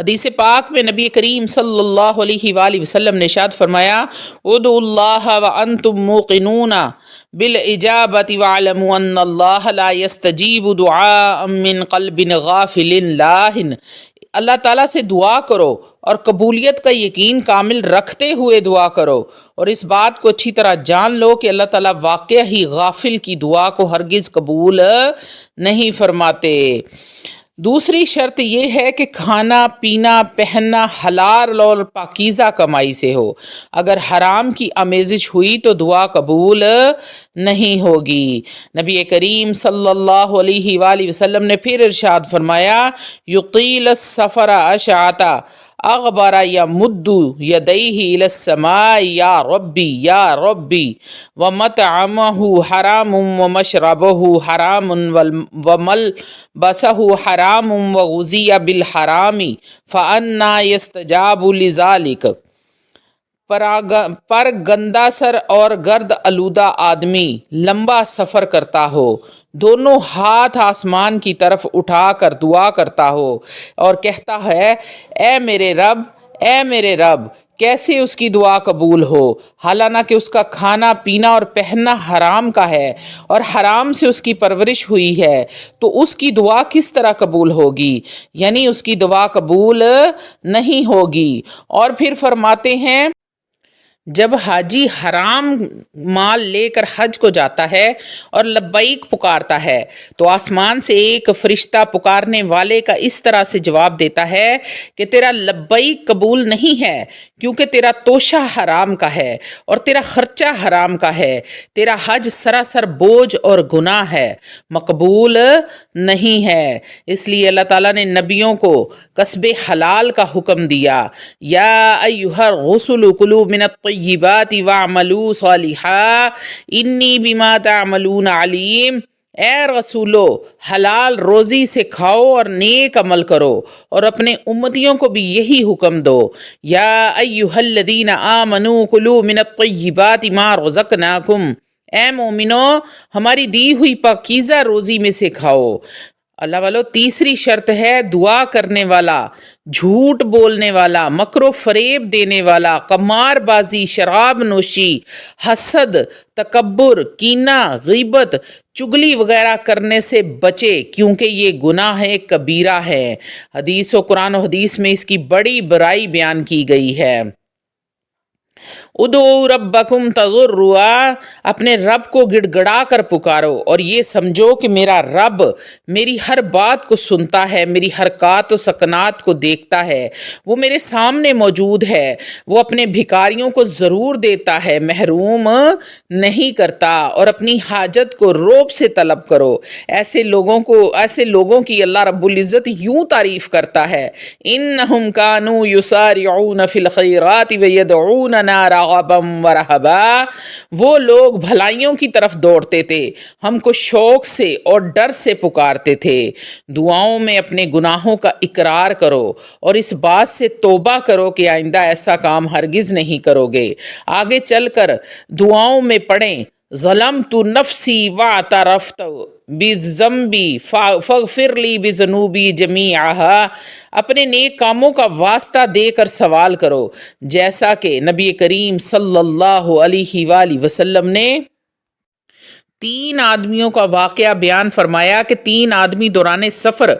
حدیث پاک میں نبی کریم صلی اللہ علیہ وآلہ وسلم نے ارشاد فرمایا ادعوا اللہ وانتم موقنون بالاجابۃ واعلموا ان اللہ لا یستجیب دعاء من قلب غافل لاہ۔ اللہ تعالیٰ سے دعا کرو اور قبولیت کا یقین کامل رکھتے ہوئے دعا کرو، اور اس بات کو اچھی طرح جان لو کہ اللہ تعالیٰ واقع ہی غافل کی دعا کو ہرگز قبول نہیں فرماتے۔ دوسری شرط یہ ہے کہ کھانا پینا پہننا حلال اور پاکیزہ کمائی سے ہو۔ اگر حرام کی آمیزش ہوئی تو دعا قبول نہیں ہوگی۔ نبی کریم صلی اللہ علیہ وآلہ وسلم نے پھر ارشاد فرمایا یطیل السفر اشعث اغبر یمد یدیہ الی السماء یا ربی ومطعمہ حرام ومشربہ حرام وملبسہ حرام وغذی بالحرام فأنا یستجاب لذلک۔ پر گندا سر اور گرد آلودہ آدمی لمبا سفر کرتا ہو، دونوں ہاتھ آسمان کی طرف اٹھا کر دعا کرتا ہو اور کہتا ہے اے میرے رب، کیسے اس کی دعا قبول ہو، حالانکہ اس کا کھانا پینا اور پہننا حرام کا ہے اور حرام سے اس کی پرورش ہوئی ہے، تو اس کی دعا کس طرح قبول ہوگی؟ یعنی اس کی دعا قبول نہیں ہوگی۔ اور پھر فرماتے ہیں جب حاجی حرام مال لے کر حج کو جاتا ہے اور لبیک پکارتا ہے تو آسمان سے ایک فرشتہ پکارنے والے کا اس طرح سے جواب دیتا ہے کہ تیرا لبیک قبول نہیں ہے، کیونکہ تیرا توشہ حرام کا ہے اور تیرا خرچہ حرام کا ہے، تیرا حج سراسر بوجھ اور گناہ ہے، مقبول نہیں ہے۔ اس لیے اللہ تعالیٰ نے نبیوں کو کسب حلال کا حکم دیا، یا ایھا الرسل کلوا من الطیبات واعملوا صالحا انی بما تعملون علیم۔ اے رسولو، حلال روزی سے کھاؤ اور نیک عمل کرو، اور اپنے امتیوں کو بھی یہی حکم دو، یا ایھا الذین آمنوا کلوا من الطیبات ما رزقناکم، اے مومنو ہماری دی ہوئی پاکیزہ روزی میں سے کھاؤ۔ اللہ والو، تیسری شرط ہے دعا کرنے والا، جھوٹ بولنے والا، مکر و فریب دینے والا، قمار بازی، شراب نوشی، حسد، تکبر، کینہ، غیبت، چگلی وغیرہ کرنے سے بچے، کیونکہ یہ گناہ کبیرہ ہے۔ حدیث و قرآن و حدیث میں اس کی بڑی برائی بیان کی گئی ہے۔ ادعوا ربکم تضرعا، اپنے رب کو گڑ گڑا کر پکارو اور یہ سمجھو کہ میرا رب میری ہر بات کو سنتا ہے، میری حرکات و سکنات کو دیکھتا ہے، وہ میرے سامنے موجود ہے، وہ اپنے بھکاریوں کو ضرور دیتا ہے، محروم نہیں کرتا، اور اپنی حاجت کو روب سے طلب کرو۔ ایسے لوگوں کی اللہ رب العزت یوں تعریف کرتا ہے، انہم کانوا یسارعون فی الخیرات ویدعوننا رغبا ورہبا، وہ لوگ بھلائیوں کی طرف دوڑتے تھے، ہم کو شوق سے اور ڈر سے پکارتے تھے۔ دعاؤں میں اپنے گناہوں کا اقرار کرو اور اس بات سے توبہ کرو کہ آئندہ ایسا کام ہرگز نہیں کرو گے۔ آگے چل کر دعاؤں میں پڑھیں ظلمت نفسی واعترفت بذنبی فاغفر لی بذنوبی جمیعہا، اپنے نیک کاموں کا واسطہ دے کر سوال کرو، جیسا کہ نبی کریم صلی اللہ علیہ وآلہ وسلم نے 3 آدمیوں کا واقعہ بیان فرمایا کہ 3 آدمی دوران سفر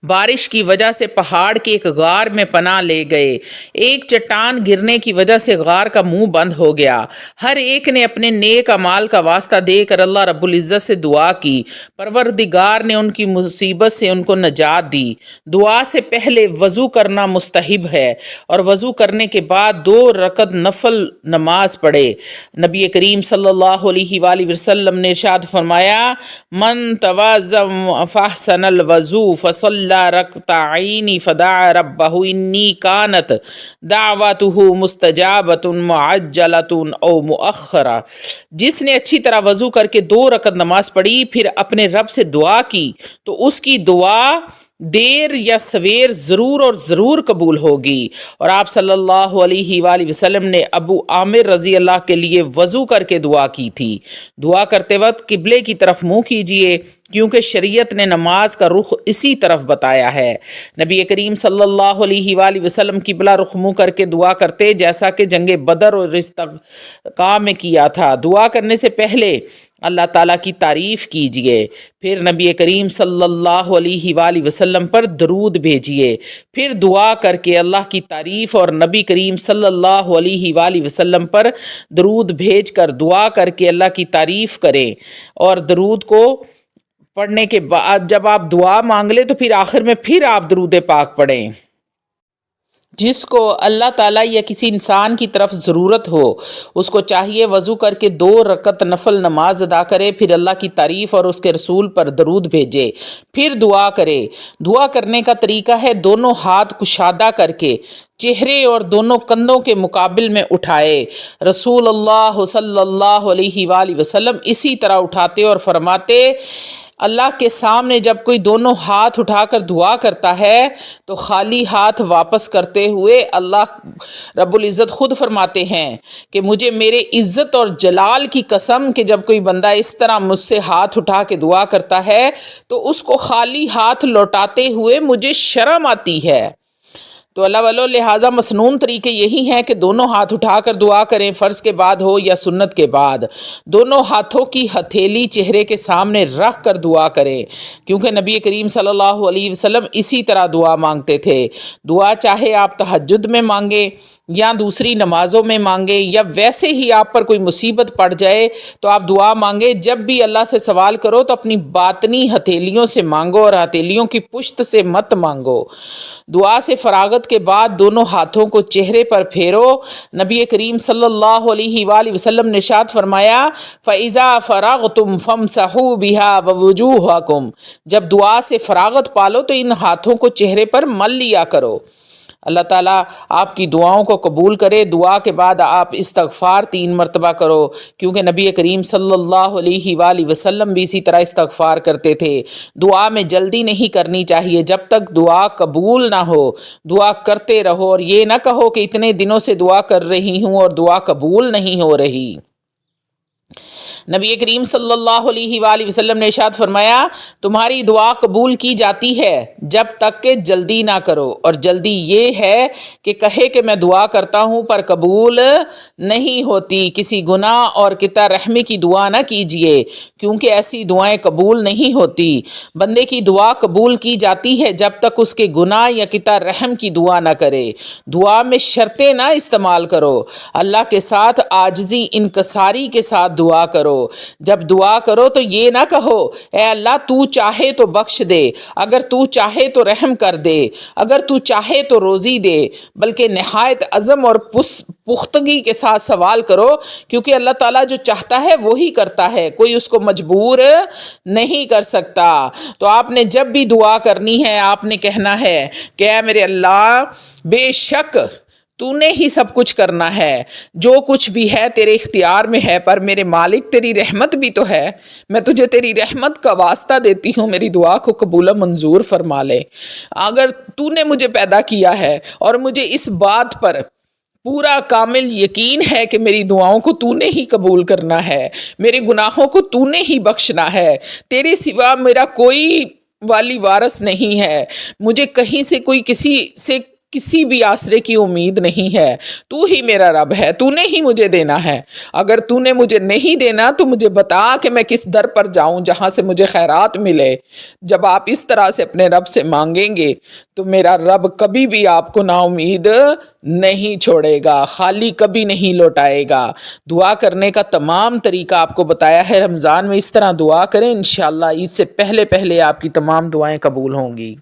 بارش کی وجہ سے پہاڑ کے ایک غار میں پناہ لے گئے۔ ایک چٹان گرنے کی وجہ سے غار کا منہ بند ہو گیا۔ ہر ایک نے اپنے نیک اعمال کا واسطہ دے کر اللہ رب العزت سے دعا کی، پروردگار نے ان کی مصیبت سے ان کو نجات دی۔ دعا سے پہلے وضو کرنا مستحب ہے اور وضو کرنے کے بعد 2 رکعت نفل نماز پڑھے۔ نبی کریم صلی اللہ علیہ وآلہ وسلم نے ارشاد فرمایا من توضأ فاحسن الوضو فصلى ركعتين فدعا ربه انی كانت دعوته مستجابة معجلة او مؤخرة، جس نے اچھی طرح وضو کر کے 2 رکعت نماز پڑھی پھر اپنے رب سے دعا کی تو اس کی دعا دیر یا سویر ضرور اور ضرور قبول ہوگی۔ اور آپ صلی اللہ علیہ وآلہ وسلم نے ابو عامر رضی اللہ کے لیے وضو کر کے دعا کی تھی۔ دعا کرتے وقت قبلے کی طرف منہ کیجئے، کیونکہ شریعت نے نماز کا رخ اسی طرف بتایا ہے۔ نبی کریم صلی اللہ علیہ وآلہ وسلم قبلہ رخ منہ کر کے دعا کرتے، جیسا کہ جنگ بدر اور استسقاء میں کیا تھا۔ دعا کرنے سے پہلے اللہ تعالیٰ کی تعریف کیجئے، پھر نبی کریم صلی اللہ علیہ وآلہ وسلم پر درود بھیجئے، پھر دعا کر کے اللہ کی تعریف اور نبی کریم صلی اللہ علیہ وآلہ وسلم پر درود بھیج کر دعا کر کے اللہ کی تعریف کریں۔ اور درود کو پڑھنے کے بعد جب آپ دعا مانگ لیں تو پھر آخر میں پھر آپ درود پاک پڑھیں۔ جس کو اللہ تعالیٰ یا کسی انسان کی طرف ضرورت ہو، اس کو چاہیے وضو کر کے 2 رکعت نفل نماز ادا کرے، پھر اللہ کی تعریف اور اس کے رسول پر درود بھیجے، پھر دعا کرے۔ دعا کرنے کا طریقہ ہے دونوں ہاتھ کشادہ کر کے چہرے اور دونوں کندھوں کے مقابل میں اٹھائے۔ رسول اللہ صلی اللہ علیہ وآلہ وسلم اسی طرح اٹھاتے اور فرماتے، اللہ کے سامنے جب کوئی دونوں ہاتھ اٹھا کر دعا کرتا ہے تو خالی ہاتھ واپس کرتے ہوئے اللہ رب العزت خود فرماتے ہیں کہ مجھے میرے عزت اور جلال کی قسم کہ جب کوئی بندہ اس طرح مجھ سے ہاتھ اٹھا کے دعا کرتا ہے تو اس کو خالی ہاتھ لوٹاتے ہوئے مجھے شرم آتی ہے۔ تو اللہ والو لہٰذا مسنون طریقے یہی ہیں کہ دونوں ہاتھ اٹھا کر دعا کریں، فرض کے بعد ہو یا سنت کے بعد۔ دونوں ہاتھوں کی ہتھیلی چہرے کے سامنے رکھ کر دعا کریں، کیونکہ نبی کریم صلی اللہ علیہ وسلم اسی طرح دعا مانگتے تھے۔ دعا چاہے آپ تہجد میں مانگیں یا دوسری نمازوں میں مانگیں یا ویسے ہی آپ پر کوئی مصیبت پڑ جائے تو آپ دعا مانگیں، جب بھی اللہ سے سوال کرو تو اپنی باطنی ہتھیلیوں سے مانگو اور ہتھیلیوں کی پشت سے مت مانگو۔ دعا سے فراغت کے بعد دونوں ہاتھوں کو چہرے پر پھیرو۔ نبی کریم صلی اللہ علیہ وآلہ وسلم نے ارشاد فرمایا، فَإِذَا فَرَغْتُمْ فَامْسَحُوا بِهَا وَوُجُوهَكُمْ، جب دعا سے فراغت پالو تو ان ہاتھوں کو چہرے پر مل لیا کرو۔ اللہ تعالیٰ آپ کی دعاؤں کو قبول کرے۔ دعا کے بعد آپ استغفار 3 مرتبہ کرو، کیونکہ نبی کریم صلی اللہ علیہ وآلہ وسلم بھی اسی طرح استغفار کرتے تھے۔ دعا میں جلدی نہیں کرنی چاہیے جب تک دعا قبول نہ ہو۔ دعا کرتے رہو اور یہ نہ کہو کہ اتنے دنوں سے دعا کر رہی ہوں اور دعا قبول نہیں ہو رہی۔ نبی کریم صلی اللہ علیہ وآلہ وسلم نے ارشاد فرمایا، تمہاری دعا قبول کی جاتی ہے جب تک کہ جلدی نہ کرو، اور جلدی یہ ہے کہ کہے کہ میں دعا کرتا ہوں پر قبول نہیں ہوتی۔ کسی گناہ اور قطع رحمی کی دعا نہ کیجیے، کیونکہ ایسی دعائیں قبول نہیں ہوتی۔ بندے کی دعا قبول کی جاتی ہے جب تک اس کے گناہ یا قطع رحم کی دعا نہ کرے۔ دعا میں شرطیں نہ استعمال کرو، اللہ کے ساتھ عاجزی انکساری کے ساتھ دعا کرو۔ جب دعا کرو تو یہ نہ کہو، اے اللہ تو چاہے تو بخش دے، اگر تو چاہے تو رحم کر دے، اگر تو چاہے تو روزی دے، بلکہ نہایت عزم اور پختگی کے ساتھ سوال کرو، کیونکہ اللہ تعالیٰ جو چاہتا ہے وہی کرتا ہے، کوئی اس کو مجبور نہیں کر سکتا۔ تو آپ نے جب بھی دعا کرنی ہے آپ نے کہنا ہے کہ اے میرے اللہ، بے شک تو نے ہی سب کچھ کرنا ہے، جو کچھ بھی ہے تیرے اختیار میں ہے، پر میرے مالک تیری رحمت بھی تو ہے، میں تجھے تیری رحمت کا واسطہ دیتی ہوں، میری دعا کو قبول و منظور فرما لے۔ اگر تو نے مجھے پیدا کیا ہے اور مجھے اس بات پر پورا کامل یقین ہے کہ میری دعاؤں کو تو نے ہی قبول کرنا ہے، میرے گناہوں کو تو نے ہی بخشنا ہے، تیرے سوا میرا کوئی والی وارث نہیں ہے، مجھے کہیں سے کوئی کسی بھی آسرے کی امید نہیں ہے، تو ہی میرا رب ہے، تو نے ہی مجھے دینا ہے۔ اگر تو نے مجھے نہیں دینا تو مجھے بتا کہ میں کس در پر جاؤں جہاں سے مجھے خیرات ملے۔ جب آپ اس طرح سے اپنے رب سے مانگیں گے تو میرا رب کبھی بھی آپ کو نا امید نہیں چھوڑے گا، خالی کبھی نہیں لوٹائے گا۔ دعا کرنے کا تمام طریقہ آپ کو بتایا ہے، رمضان میں اس طرح دعا کریں، انشاءاللہ عید سے پہلے آپ کی تمام دعائیں قبول ہوں گی۔